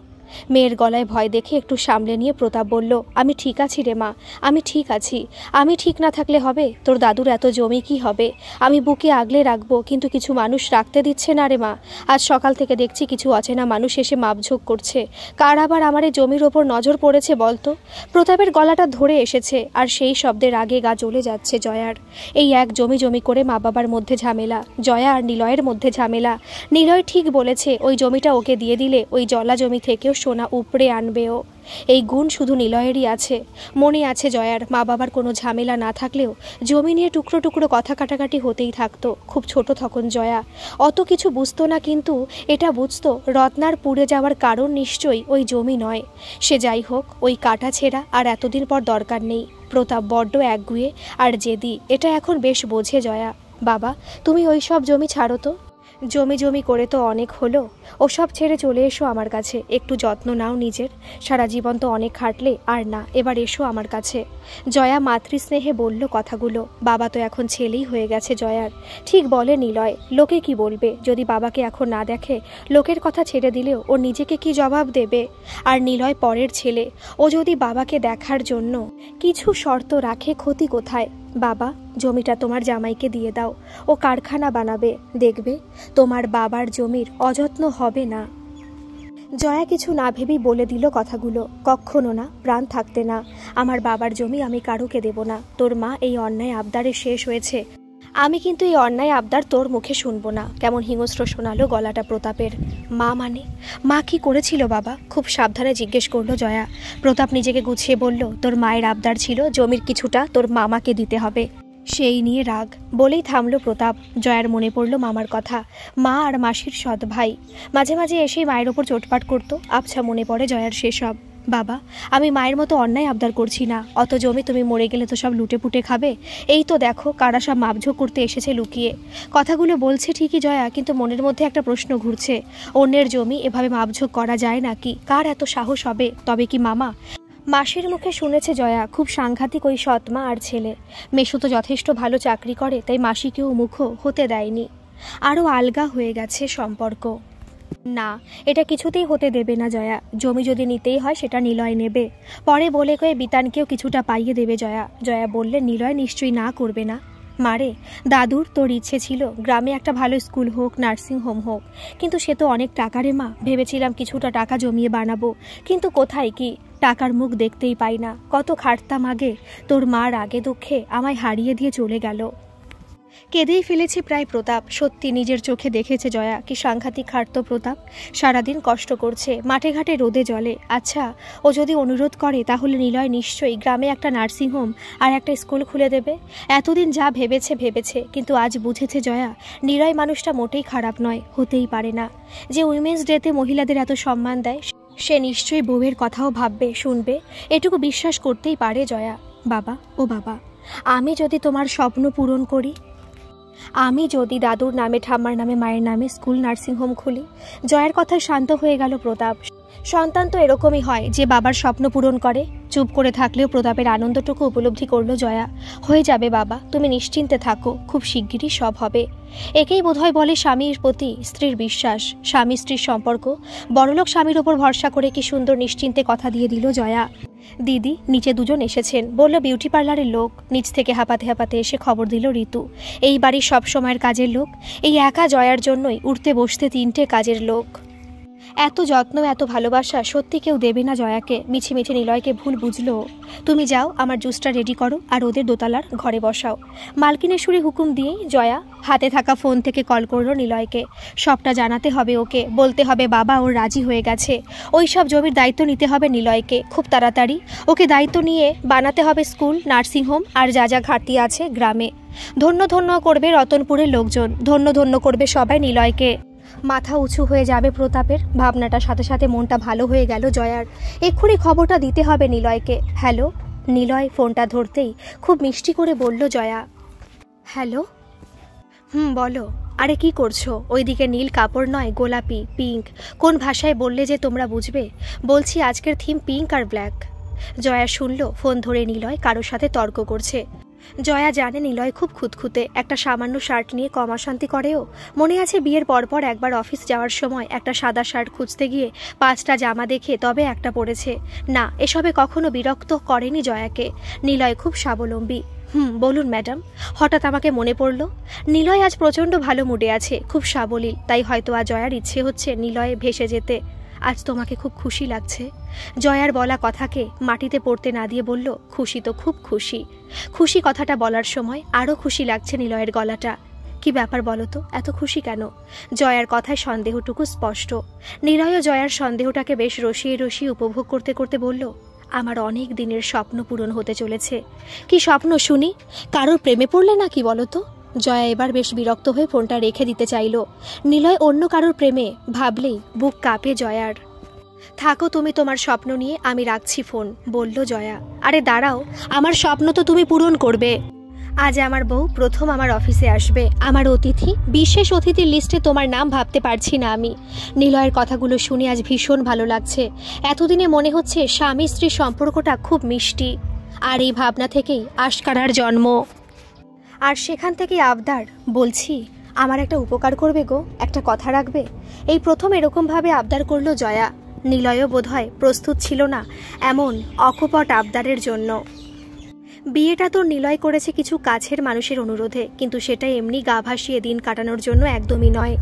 মেয়ের গলায় ভয় দেখে একটু সামলে নিয়ে প্রতাপ বলল, আমি ঠিক আছি রে মা, আমি ঠিক আছি। আমি ঠিক না থাকলে হবে? তোর দাদুর এত জমি কি হবে? আমি বুকে আগলে রাখবো, কিন্তু কিছু মানুষ রাখতে দিচ্ছে না রে মা। আজ সকাল থেকে দেখছি কিছু অচেনা মানুষ এসে মাপঝোঁক করছে। কার আবার আমার এই জমির ওপর নজর পড়েছে বলতো? প্রতাপের গলাটা ধরে এসেছে, আর সেই শব্দের আগে গা জ্বলে যাচ্ছে জয়ার। এই এক জমি জমি করে মা বাবার মধ্যে ঝামেলা, জয়া আর নিলয়ের মধ্যে ঝামেলা। নিলয় ঠিক বলেছে, ওই জমিটা ওকে দিয়ে দিলে ওই জলা জমি থেকেও সোনা উপড়ে আনবেও। এই গুণ শুধু নিলয়েরই আছে। মনে আছে জয়ার, মা বাবার কোনো ঝামেলা না থাকলেও জমি নিয়ে টুকরো টুকরো কথা কাটাকাটি হতেই থাকতো। খুব ছোট তখন জয়া, অত কিছু বুঝতো না, কিন্তু এটা বুঝতো রত্নার পুড়ে যাওয়ার কারণ নিশ্চয়ই ওই জমি নয়। সে যাই হোক, ওই কাটা ছেঁড়া আর এতদিন পর দরকার নেই। প্রতাপ বড্ড একগুঁয়ে আর জেদি, এটা এখন বেশ বোঝে জয়া। বাবা, তুমি ওই সব জমি ছাড়ো তো। জমি জমি করে তো অনেক হলো, ওসব ছেড়ে চলে এসো আমার কাছে, একটু যত্ন নাও নিজের। সারা জীবন তো অনেক খাটলে, আর না, এবার এসো আমার কাছে। জয়া মাতৃস্নেহে বলল কথাগুলো। বাবা তো এখন ছেলেই হয়ে গেছে জয়ার। ঠিক বলে নিলয়, লোকে কি বলবে যদি বাবাকে এখন না দেখে? লোকের কথা ছেড়ে দিলেও ও নিজেকে কি জবাব দেবে? আর নিলয় পরের ছেলে, ও যদি বাবাকে দেখার জন্য কিছু শর্ত রাখে, ক্ষতি কোথায়? বাবা, জমিটা তোমার জামাইকে দিয়ে দাও, ও কারখানা বানাবে, দেখবে তোমার বাবার জমির অযত্ন হবে না। জয়া কিছু না ভেবেই বলে দিল কথাগুলো। কখনো না, প্রাণ থাকতে না। আমার বাবার জমি আমি কারুকে দেব না। তোর মা এই অন্যায় আবদারে শেষ হয়েছে। আমি কিন্তু এই অন্যায় আবদার তোর মুখে শুনবো না। কেমন হিংস্র শোনালো গলাটা প্রতাপের। মা মানে? মা কি করেছিল বাবা? খুব সাবধানে জিজ্ঞেস করলো জয়া। প্রতাপ নিজেকে গুছিয়ে বলল, তোর মায়ের আবদার ছিল জমির কিছুটা তোর মামাকে দিতে হবে, সেই নিয়ে রাগ। বলেই থামলো প্রতাপ। জয়ার মনে পড়ল মামার কথা। মা আর মাসির সৎ ভাই মাঝে মাঝে এসেই মায়ের ওপর চোটপাট করতো। আবছা মনে পড়ে জয়ার সেসব। বাবা, আমি মায়ের মতো অন্যায় আবদার করছি না। অত জমি তুমি মরে গেলে তো সব লুটে পুটে খাবে। এই তো দেখো কারা সব মাপঝোঁক করতে এসেছে লুকিয়ে। কথাগুলো বলছে ঠিকই জয়া, কিন্তু মনের মধ্যে একটা প্রশ্ন ঘুরছে। অন্যের জমি এভাবে মাপঝোঁক করা যায় নাকি? কার এত সাহস হবে? তবে কি মামা? মাসির মুখে শুনেছে জয়া, খুব সাংঘাতিক ওই সৎমা আর ছেলে। মেশো তো যথেষ্ট ভালো চাকরি করে, তাই মাসিকেও মুখো হতে দেয়নি। আরও আলগা হয়ে গেছে সম্পর্ক। না, এটা কিছুতেই হতে দেবে না জয়া। জমি যদি নিতেই হয় সেটা নিলয় নেবে। পরে বলে কয়ে বিতানকেও কিছুটা পাইয়ে দেবে জয়া। জয়া বললে, নিলয় নিশ্চয়ই না করবে না। মারে, দাদুর তোর ইচ্ছে ছিল গ্রামে একটা ভালো স্কুল হোক, নার্সিং হোম হোক, কিন্তু সে তো অনেক টাকা রে মা। ভেবেছিলাম কিছুটা টাকা জমিয়ে বানাবো, কিন্তু কোথায় কি, টাকার মুখ দেখতেই পাই না। কত খাটতাম আগে, তোর মার আগে দুঃখে আমায় হারিয়ে দিয়ে চলে গেল। কেঁদেই ফেলেছে প্রায় প্রতাপ। সত্যি নিজের চোখে দেখেছে জয়া কি সাংঘাতিক খাটত প্রতাপ। সারাদিন কষ্ট করছে, মাঠে ঘাটে রোদে জলে। আচ্ছা, ও যদি অনুরোধ করে তাহলে নিলয় নিশ্চয়ই গ্রামে একটা নার্সিংহোম আর একটা স্কুল খুলে দেবে। এতদিন যা ভেবেছে, কিন্তু আজ বুঝেছে জয়া, নিলয় মানুষটা মোটেই খারাপ নয়, হতেই পারে না। যে উইমেন্স ডেতে মহিলাদের এত সম্মান দেয়, সে নিশ্চয়ই বউয়ের কথাও ভাববে, শুনবে, এটুকু বিশ্বাস করতেই পারে জয়া। বাবা, ও বাবা, আমি যদি তোমার স্বপ্ন পূরণ করি, আমি যদি দাদুর নামে, ঠাম্মার নামে, মায়ের নামে স্কুল, নার্সিংহোম খুলি। জয়ার কথায় শান্ত হয়ে গেল প্রতাপ। সন্তান তো এরকমই হয়, যে বাবার স্বপ্ন পূরণ করে। চুপ করে থাকলেও প্রতাপের আনন্দটুকু উপলব্ধি করলো জয়া। হয়ে যাবে বাবা, তুমি নিশ্চিন্তে থাকো, খুব শিগগিরই সব হবে। একেই বোধহয় বলে স্বামীর প্রতি স্ত্রীর বিশ্বাস। স্বামী স্ত্রীর সম্পর্ক। বড়লোক স্বামীর ওপর ভরসা করে কি সুন্দর নিশ্চিন্তে কথা দিয়ে দিল জয়া। দিদি, নিচে দুজন এসেছেন, বলল বিউটি পার্লারের লোক। নিচ থেকে হাঁপাতে হাঁপাতে এসে খবর দিল ঋতু। এই বাড়ির সব সময়ের কাজের লোক। এই একা জয়ার জন্যই উঠতে বসতে 3টে কাজের লোক। এত যত্ন, এত ভালোবাসা সত্যি কেউ দেবে না জয়াকে। মিছি মিছি নিলয়কে ভুল বুঝলো। তুমি যাও, আমার জুসটা রেডি করো আর ওদের দোতলার ঘরে বসাও। মালকিনের সুরে হুকুম দিয়েই জয়া হাতে থাকা ফোন থেকে কল করলো নিলয়কে। সবটা জানাতে হবে ওকে, বলতে হবে বাবা ওর রাজি হয়ে গেছে। ওই সব জমির দায়িত্ব নিতে হবে নিলয়কে খুব তাড়াতাড়ি। ওকে দায়িত্ব নিয়ে বানাতে হবে স্কুল, নার্সিংহোম আর যা যা ঘাটতি আছে গ্রামে। ধন্য ধন্য করবে রতনপুরের লোকজন, ধন্য ধন্য করবে সবাই নিলয়কে। মাথা উঁচু হয়ে যাবে প্রতাপের। ভাবনাটার সাথে সাথে মনটা ভালো হয়ে গেল জয়ার। এক্ষুনি খবরটা দিতে হবে নিলয়কে। হ্যালো। নিলয় ফোনটা ধরতেই খুব মিষ্টি করে বলল জয়া। হ্যালো। বলো। আরে কি করছো? ওইদিকে নীল কাপড় নয়, গোলাপি, পিঙ্ক। কোন ভাষায় বললে যে তোমরা বুঝবে? বলছি আজকের থিম পিঙ্ক আর ব্ল্যাক। জয়া শুনল ফোন ধরে নিলয় কারোর সাথে তর্ক করছে। জয়া জানে নিলয় খুব খুঁতখুঁতে, একটা সামান্য শার্ট নিয়ে কম অশান্তি করেও। মনে আছে বিয়ের পরপর একবার অফিস যাওয়ার সময় একটা সাদা শার্ট খুঁজতে গিয়ে 5টা জামা দেখে তবে একটা পরেছে। না, এসবে কখনো বিরক্ত করেনি জয়াকে। নিলয় খুব স্বাবলম্বী। বলুন ম্যাডাম। হঠাৎ আমাকে মনে পড়ল। নিলয় আজ প্রচণ্ড ভালো মুডে আছে, খুব সাবলীল, তাই হয়তো আজ জয়ার ইচ্ছে হচ্ছে নিলয়ে ভেসে যেতে। আজ তোমাকে খুব খুশি লাগছে। জয়ার বলা কথাকে মাটিতে পড়তে না দিয়ে বলল, খুশি তো খুব খুশি। খুশি কথাটা বলার সময় আরও খুশি লাগছে নিলয়ের গলাটা। কি ব্যাপার বলো তো, এত খুশি কেন? জয়ার কথায় সন্দেহটুকু স্পষ্ট। নিলয়ও জয়ার সন্দেহটাকে বেশ রসিয়ে রসিয়ে উপভোগ করতে করতে বলল, আমার অনেক দিনের স্বপ্ন পূরণ হতে চলেছে। কি স্বপ্ন শুনি? কারোর প্রেমে পড়লে নাকি বলো তো? জয়া এবার বেশ বিরক্ত হয়ে ফোনটা রেখে দিতে চাইল। নিলয় অন্য কারোর প্রেমে ভাবলেই বুক কাঁপে জয়ার। থাকো তুমি তোমার স্বপ্ন নিয়ে, আমি রাখছি ফোন, বলল জয়া। আরে দাঁড়াও, আমার স্বপ্ন তো তুমি পূরণ করবে। আজ আমার বউ প্রথম আমার অফিসে আসবে, আমার অতিথি, বিশেষ অতিথির লিস্টে তোমার নাম ভাবতে পারছি না আমি। নিলয়ের কথাগুলো শুনে আজ ভীষণ ভালো লাগছে। এতদিনে মনে হচ্ছে স্বামী স্ত্রীর সম্পর্কটা খুব মিষ্টি, আর এই ভাবনা থেকেই আশকারার জন্ম। আর সেখান থেকেই আবদার, বলছি আমার একটা উপকার করবে গো, একটা কথা রাখবে। এই প্রথম এরকমভাবে আবদার করলো জয়া। নিলয়ও বোধহয় প্রস্তুত ছিল না এমন অকপট আবদারের জন্য। বিয়েটা তো নিলয় করেছে কিছু কাছের মানুষের অনুরোধে, কিন্তু সেটা এমনি গা ভাসিয়ে দিন কাটানোর জন্য একদমই নয়।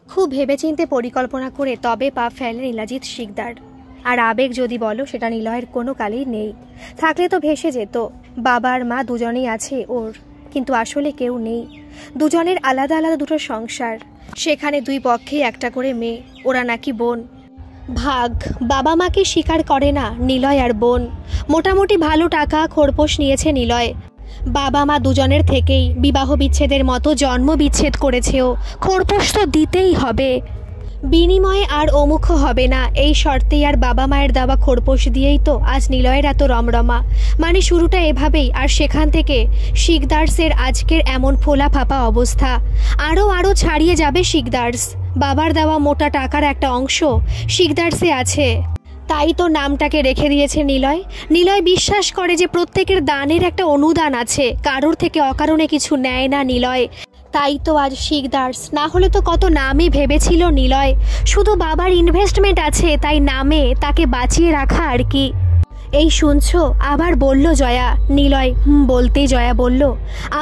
খুব ভেবেচিন্তে পরিকল্পনা করে তবে পা ফেলে নীলাজিৎ শিকদার। আর আবেগ যদি বলো, সেটা নিলয়ের কোনো কালেই নেই। থাকলে তো ভেসে যেত। বাবা আর মা দুজনেই আছে ওর, কিন্তু আসলে কেউ নেই। দুজনের আলাদা আলাদা দুটো সংসার, সেখানে দুই পক্ষেই একটা করে মেয়ে। ওরা নাকি বোন। ভাগ বাবা মাকে স্বীকার করে না নিলয় আর বোন। মোটামুটি ভালো টাকা খোরপোশ নিয়েছে নিলয়। বাবা মা দুজনের থেকেই বিবাহ বিচ্ছেদের মতো জন্ম বিচ্ছেদ করেছে ও। খোরপোশ তো দিতেই হবে, বিনিময়ে আর অমুখ হবে না, এই শর্তেই আর বাবা মায়ের দেওয়া খোরপোশ দিয়েই তো আজ নিলয়ের এত রমরমা। মানে শুরুটা এভাবেই, আর সেখান থেকে শিকদার্সের আজকের এমন ফোলা ফাঁপা অবস্থা। আরও ছাড়িয়ে যাবে শিকদার্স। বাবার দেওয়া মোটা টাকার একটা অংশ শিকদার্সে আছে, তাই তো নামটাকে রেখে দিয়েছে নিলয়। নিলয় বিশ্বাস করে যে প্রত্যেকের দানের একটা অনুদান আছে, কারোর থেকে অকারণে কিছু নেয় না নিলয়। তাই তো আজ শিকদার্স, না হলে তো কত নামই ভেবেছিল নিলয়। শুধু বাবার ইনভেস্টমেন্ট আছে, তাই নামে তাকে বাঁচিয়ে রাখা আর কি। এই শুনছো, আবার বলল জয়া। নিলয় বলতেই জয়া বলল,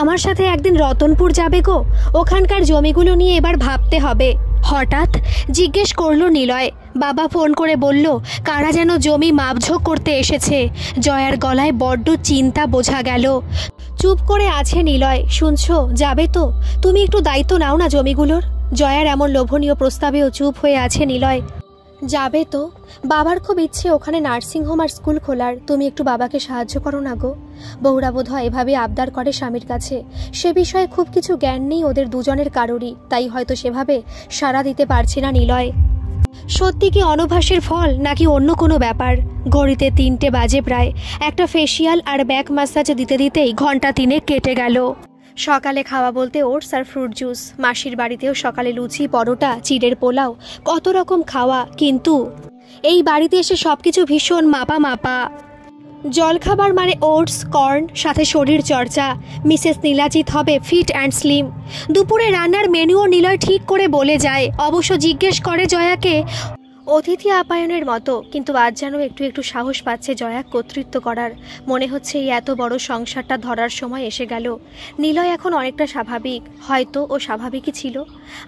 আমার সাথে একদিন রতনপুর যাবে গো, ওখানকার জমিগুলো নিয়ে এবার ভাবতে হবে। হঠাৎ জিজ্ঞেস করলো নিলয়। বাবা ফোন করে বলল কারা যেন জমি মাপঝোঁক করতে এসেছে। জয়ার গলায় বড্ড চিন্তা বোঝা গেল। চুপ করে আছে নিলয়। শুনছো, যাবে তো? তুমি একটু দায়িত্ব নাও না জমিগুলোর। জয়ার এমন লোভনীয় প্রস্তাবেও চুপ হয়ে আছে নিলয়। যাবে তো? বাবার খুব ইচ্ছে ওখানে নার্সিংহোম আর স্কুল খোলার। তুমি একটু বাবাকে সাহায্য করো না গো। বউরা বোধহয় এভাবে আবদার করে স্বামীর কাছে। সে বিষয়ে খুব কিছু জ্ঞান নেই ওদের দুজনের কারোরই, তাই হয়তো সেভাবে সাড়া দিতে পারছে না নিলয়। সত্যি কি অনভ্যাসের ফল, নাকি অন্য কোনো ব্যাপার? ঘড়িতে 3টে বাজে প্রায়। একটা ফেসিয়াল আর ব্যাক ম্যাসাজ দিতে দিতেই ঘন্টা 3 কেটে গেল। সকালে খাওয়া বলতে ওটস আর ফ্রুট জুস। মাসির বাড়িতেও সকালে লুচি, পরোটা, চিড়ের পোলাও, কত রকম খাওয়া। কিন্তু এই বাড়িতে এসে সবকিছু ভীষণ মাপা মাপা। জলখাবার মানে ওটস, কর্ন, সাথে শরীর চর্চা। মিসেস নীলাজিৎ হবে ফিট অ্যান্ড স্লিম। দুপুরে রান্নার মেনুও নিলয় ঠিক করে বলে যায়। অবশ্য জিজ্ঞেস করে জয়াকে অতিথি আপ্যায়নের মতো, কিন্তু আজ যেন একটু একটু সাহস পাচ্ছে জয়া কর্তৃত্ব করার। মনে হচ্ছে এই এত বড় সংসারটা ধরার সময় এসে গেল। নিলয় এখন অনেকটা স্বাভাবিক, হয়তো ও স্বাভাবিকই ছিল।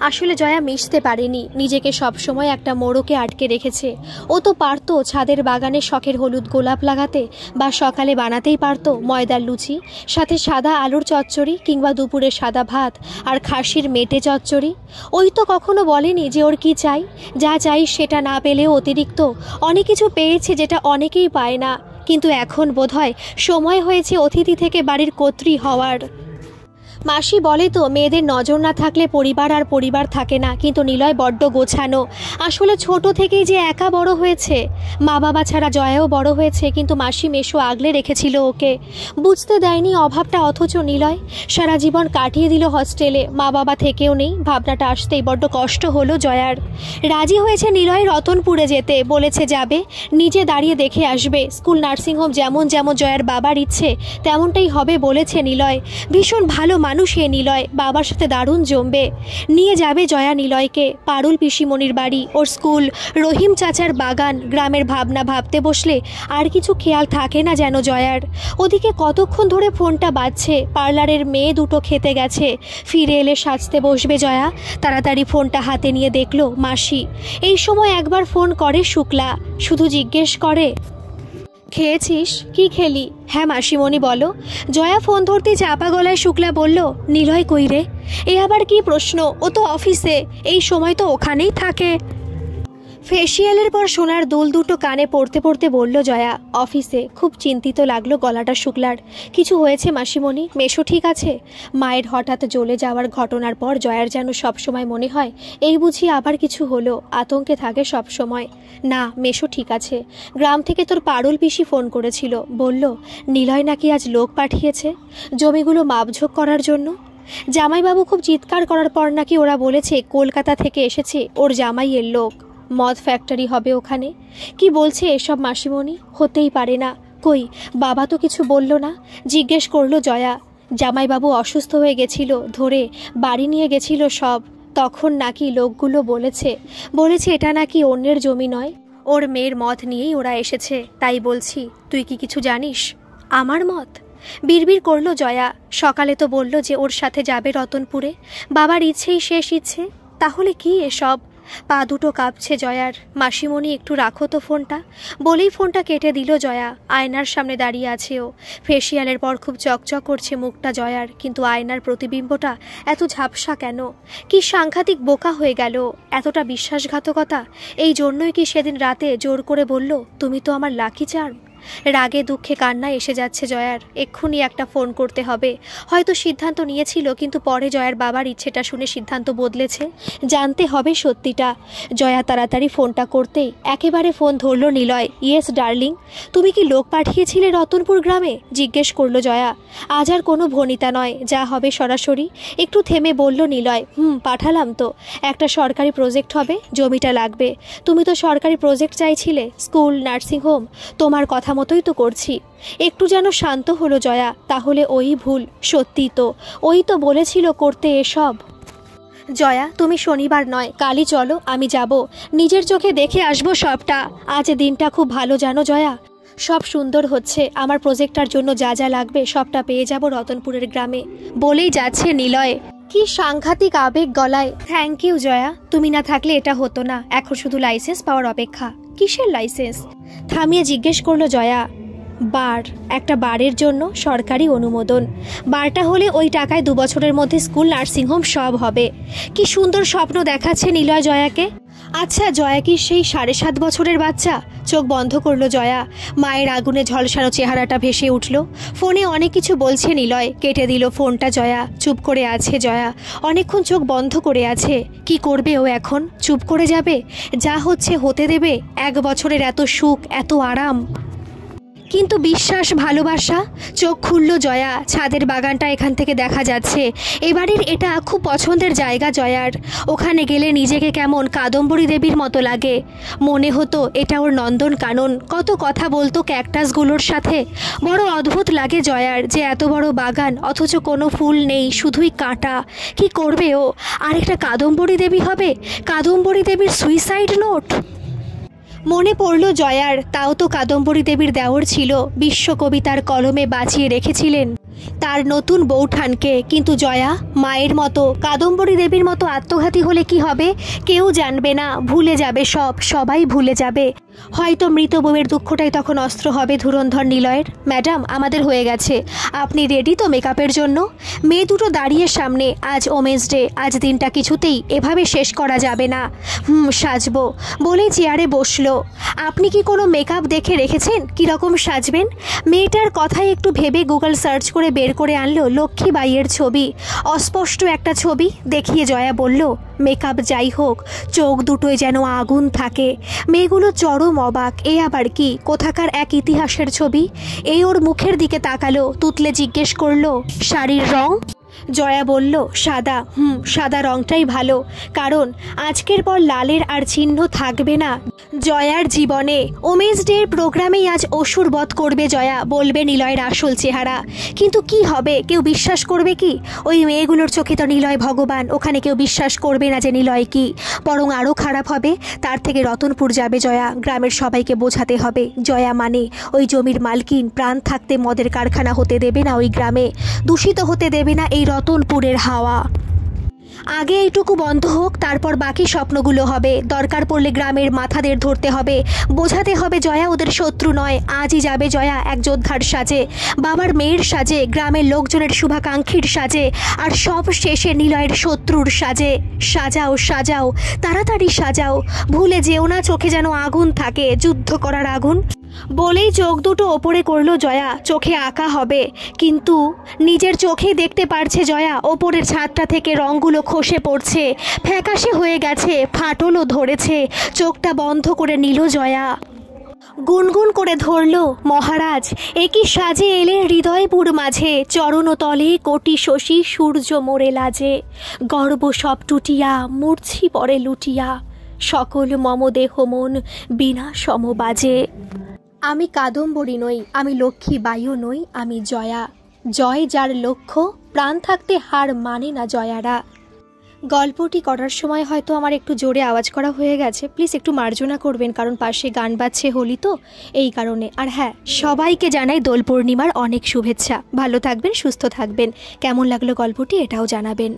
আসলে জয়া মিশতে পারেনি, নিজেকে সবসময় একটা মোড়কে আটকে রেখেছে। ও তো পারতো ছাদের বাগানে শখের হলুদ গোলাপ লাগাতে, বা সকালে বানাতেই পারতো ময়দার লুচি, সাথে সাদা আলুর চচ্চড়ি, কিংবা দুপুরে সাদা ভাত আর খাসির মেটে চচ্চড়ি। ওই তো কখনো বলেনি যে ওর কি চাই। যা চাই সেটা না পেলেও অতিরিক্ত অনেক কিছু পেয়েছে, যেটা অনেকেই পায় না। কিন্তু এখন বোধহয় সময় হয়েছে অতিথি থেকে বাড়ির কর্ত্রী হওয়ার। মাসি বলে তো মেয়েদের নজর না থাকলে পরিবার আর পরিবার থাকে না, কিন্তু নিলয় বড্ড গোছানো। আসলে ছোট থেকেই যে একা বড় হয়েছে, মা বাবা ছাড়া জয়াও বড় হয়েছে, কিন্তু মাসি মেশো আগলে রেখেছিল ওকে, বুঝতে দেয়নি অভাবটা। অথচ নিলয় সারা জীবন কাটিয়ে দিল হস্টেলে, মা বাবা থেকেও নেই। ভাবনাটা আসতেই বড্ড কষ্ট হলো জয়ার। রাজি হয়েছে নিলয় রতনপুরে যেতে, বলেছে যাবে, নিজে দাঁড়িয়ে দেখে আসবে। স্কুল, নার্সিংহোম যেমন যেমন জয়ার বাবার ইচ্ছে তেমনটাই হবে বলেছে নিলয়। ভীষণ ভালো মানুষ এ নিলয়, বাবার সাথে দারুণ জমবে। নিয়ে যাবে জয়া নিলয়কে পারুল পিসিমণির বাড়ি, ওর স্কুল, রহিম চাচার বাগান। গ্রামের ভাবনা ভাবতে বসলে আর কিছু খেয়াল থাকে না যেন জয়ার। ওদিকে কতক্ষণ ধরে ফোনটা বাজছে। পার্লারের মেয়ে দুটো খেতে গেছে, ফিরে এলে সাজতে বসবে জয়া। তাড়াতাড়ি ফোনটা হাতে নিয়ে দেখলো মাসি। এই সময় একবার ফোন করে শুক্লা, শুধু জিজ্ঞেস করে খেয়েছিস? কি খেলি? হ্যাঁ মাসিমণি বলো। জয়া ফোন ধরতে চাপা গলায় শুক্লা বলল, নিলয় কই রে? এ আবার কি প্রশ্ন? ও তো অফিসে, এই সময় তো ওখানেই থাকে। ফেসিয়ালের পর সোনার দুল দুটো কানে পড়তে পড়তে বলল জয়া। অফিসে খুব চিন্তিত লাগলো গলাটা শুকলার। কিছু হয়েছে মাসিমণি? মেশো ঠিক আছে? মায়ের হঠাৎ জ্বলে যাওয়ার ঘটনার পর জয়ার যেন সবসময় মনে হয় এই বুঝি আবার কিছু হলো, আতঙ্কে থাকে সব সময়। না, মেশো ঠিক আছে। গ্রাম থেকে তোর পারুল পিসি ফোন করেছিল, বলল নিলয় নাকি আজ লোক পাঠিয়েছে জমিগুলো মাপঝোঁক করার জন্য। জামাইবাবু খুব চিৎকার করার পর নাকি ওরা বলেছে কলকাতা থেকে এসেছে ওর জামাইয়ের লোক, মদ ফ্যাক্টরি হবে ওখানে। কি বলছে এসব মাসিমণি? হতেই পারে না। কই বাবা তো কিছু বলল না? জিজ্ঞেস করলো জয়া। জামাইবাবু অসুস্থ হয়ে গেছিল, ধরে বাড়ি নিয়ে গেছিল সব, তখন নাকি লোকগুলো বলেছে এটা নাকি অন্যের জমি নয়, ওর মেয়ের মত নিয়েই ওরা এসেছে। তাই বলছি, তুই কি কিছু জানিস? আমার মত? বিড়বিড় করলো জয়া। সকালে তো বলল যে ওর সাথে যাবে রতনপুরে, বাবার ইচ্ছেই শেষ ইচ্ছে। তাহলে কি এসব? পা দুটো কাঁপছে জয়ার। মাসিমণি একটু রাখো তো ফোনটা, বলেই ফোনটা কেটে দিল জয়া। আয়নার সামনে দাঁড়িয়ে আছে ও। ফেসিয়ালের পর খুব চকচক করছে মুখটা জয়ার, কিন্তু আয়নার প্রতিবিম্বটা এত ঝাপসা কেন? কি সাংঘাতিক বোকা হয়ে গেল! এতটা বিশ্বাসঘাতকতা! এই জন্যই কি সেদিন রাতে জোর করে বলল তুমি তো আমার লাকি চার্ম? রাগে দুঃখে কান্নায় এসে যাচ্ছে জয়ার। এক্ষুনি একটা ফোন করতে হবে। হয়তো সিদ্ধান্ত নিয়েছিল, কিন্তু পরে জয়ার বাবার ইচ্ছেটা শুনে সিদ্ধান্ত বদলেছে। জানতে হবে সত্যিটা। জয়া তাড়াতাড়ি ফোনটা করতেই একেবারে ফোন ধরল নিলয়। ইয়েস ডার্লিং, তুমি কি লোক পাঠিয়েছিলে রতনপুর গ্রামে? জিজ্ঞেস করলো জয়া। আজ আর কোনো ভনিতা নয়, যা হবে সরাসরি। একটু থেমে বলল নিলয়। পাঠালাম তো। একটা সরকারি প্রজেক্ট হবে, জমিটা লাগবে। তুমি তো সরকারি প্রজেক্ট চাইছিলে, স্কুল, নার্সিংহোম। তোমার কথা মতোই তো করছি। একটু যেন শান্ত হলো জয়া। তাহলে ওই ভুল? সত্যি তো, ওই তো বলেছিল করতে এসব। জয়া, তুমি শনিবার নয় কালই চলো, আমি যাব, নিজের চোখে দেখে আসবো সবটা। আজ দিনটা খুব ভালো জানো জয়া, সব সুন্দর হচ্ছে। আমার প্রজেক্টটার জন্য যা যা লাগবে সবটা পেয়ে যাব রতনপুরের গ্রামে। বলেই যাচ্ছে নিলয়। কি সাংঘাতিক আবেগ গলায়। থ্যাংক ইউ জয়া, তুমি না থাকলে এটা হতো না। এখন শুধু লাইসেন্স পাওয়ার অপেক্ষা। কিসের লাইসেন্স? থামিয়ে জিজ্ঞেস করলো জয়া। বার, একটা বারের জন্য সরকারি অনুমোদন। বারটা হলে ওই টাকায় 2 বছরের মধ্যে স্কুল, নার্সিংহোম সব হবে। কি সুন্দর স্বপ্ন দেখাচ্ছে নিলয় জয়াকে। আচ্ছা, জয়া কি সেই 7.5 বছরের বাচ্চা? চোখ বন্ধ করলো জয়া। মায়ের আগুনে ঝলসানো চেহারাটা ভেসে উঠল। ফোনে অনেক কিছু বলছে নিলয়। কেটে দিল ফোনটা জয়া। চুপ করে আছে জয়া, অনেকক্ষণ চোখ বন্ধ করে আছে। কি করবে ও এখন? চুপ করে যাবে? যা হচ্ছে হতে দেবে? 1 বছরের এত সুখ, এত আরাম, কিন্তু বিশ্বাস, ভালোবাসা? চোখ খুলল জয়া। ছাদের বাগানটা এখান থেকে দেখা যাচ্ছে। এবারের এটা খুব পছন্দের জায়গা জয়ার। ওখানে গেলে নিজেকে কেমন কাদম্বরী দেবীর মতো লাগে। মনে হতো এটা ওর নন্দন কানন। কত কথা বলতো ক্যাকটাসগুলোর সাথে। বড় অদ্ভুত লাগে জয়ার যে এত বড় বাগান অথচ কোনো ফুল নেই, শুধুই কাঁটা। কি করবে ও? আরেকটা কাদম্বরী দেবী হবে? কাদম্বরী দেবীর সুইসাইড নোট মনে পড়ল জয়ার। তাও তো কাদম্বরী দেবীর দেওর ছিল, বিশ্বকবিতার কলমে বাঁচিয়ে রেখেছিলেন তার নতুন বউঠানকে। কিন্তু জয়া মায়ের মতো, কাদম্বরী দেবীর মতো আত্মঘাতী হলে কি হবে? কেউ জানবে না, ভুলে যাবে সব, সবাই ভুলে যাবে। হয়তো মৃত বউয়ের দুঃখটাই তখন অস্ত্র হবে ধুরন্ধর নিলয়ের। ম্যাডাম, আমাদের হয়ে গেছে, আপনি রেডি তো মেকআপের জন্য? মেয়ে দুটো দাঁড়িয়ে সামনে। আজ ওমেন্স ডে, আজ দিনটা কিছুতেই এভাবে শেষ করা যাবে না। সাজবো বলেই চেয়ারে বসলো। আপনি কি কোনো মেকআপ দেখে রেখেছেন কীরকম সাজবেন? মেয়েটার কথাই একটু ভেবে গুগল সার্চ করে বের করে আনলো লক্ষ্মীবাইয়ের ছবি। অস্পষ্ট একটা ছবি দেখিয়ে জয়া বলল, মেকআপ যাই হোক, চোখ দুটোয় যেন আগুন থাকে। মেয়েগুলো চরম অবাক। এ আবার কি? কোথাকার এক ইতিহাসের ছবি। এই ওর মুখের দিকে তাকালো, তুতলে জিজ্ঞেস করলো, শাড়ির রং? জয়া বলল, সাদা। সাদা রংটাই ভালো, কারণ আজকের পর লালের আর চিহ্ন থাকবে না জয়ার জীবনে। ওমেন্স ডের প্রোগ্রামেই আজ অসুর বধ করবে জয়া, বলবে নিলয়ের আসল চেহারা। কিন্তু কি হবে? কেউ বিশ্বাস করবে কি? ওই মেয়েগুলোর চোখে তো নিলয় ভগবান। ওখানে কেউ বিশ্বাস করবে না যে নিলয় কি, বরং আরও খারাপ হবে। তার থেকে রতনপুর যাবে জয়া। গ্রামের সবাইকে বোঝাতে হবে জয়া মানে ওই জমির মালকিন। প্রাণ থাকতে মদের কারখানা হতে দেবে না ওই গ্রামে, দূষিত হতে দেবে না এই রতনপুরের হাওয়া। আগে এইটুকু বন্ধ হোক, তারপর বাকি স্বপ্নগুলো হবে। দরকার পড়লে গ্রামের মাথাদের ধরতে হবে, বোঝাতে হবে জয়া ওদের শত্রু নয়। আজই যাবে জয়া এক যোদ্ধার সাজে, বাবার মেয়ের সাজে, গ্রামের লোকজনের শুভাকাঙ্ক্ষীর সাজে, আর সব শেষে নিলয়ের শত্রুর সাজে। সাজাও সাজাও, তাড়াতাড়ি সাজাও, ভুলে যেও না চোখে যেন আগুন থাকে, যুদ্ধ করার আগুন। বলেই চোখ দুটো ওপরে করলো জয়া, চোখে আঁকা হবে। কিন্তু নিজের চোখেই দেখতে পারছে জয়া ওপরের ছাদটা থেকে রঙগুলো খসে পড়ছে, ফ্যাকাশে হয়ে গেছে, ফাটলও ধরেছে। চোখটা বন্ধ করে নিল জয়া, গুনগুন করে ধরল, মহারাজ একই সাজে এলে হৃদয়পুর মাঝে, চরণতলে কোটি শশী সূর্য মোরে লাজে, গর্ব সব টুটিয়া মূর্ছি পরে লুটিয়া, সকল মম দেহ মন বিনা সমবাজে। আমি কাদম্বরী নই, আমি লক্ষ্মী বায়ু নই, আমি জয়া। জয় যার লক্ষ্য, প্রাণ থাকতে হার মানে না জয়ারা। গল্পটি করার সময় হয়তো আমার একটু জোরে আওয়াজ করা হয়ে গেছে, প্লিজ একটু মার্জনা করবেন, কারণ পাশে গান বাজছে হোলি তো, এই কারণে। আর হ্যাঁ, সবাইকে জানাই দোল পূর্ণিমার অনেক শুভেচ্ছা। ভালো থাকবেন, সুস্থ থাকবেন। কেমন লাগলো গল্পটি এটাও জানাবেন।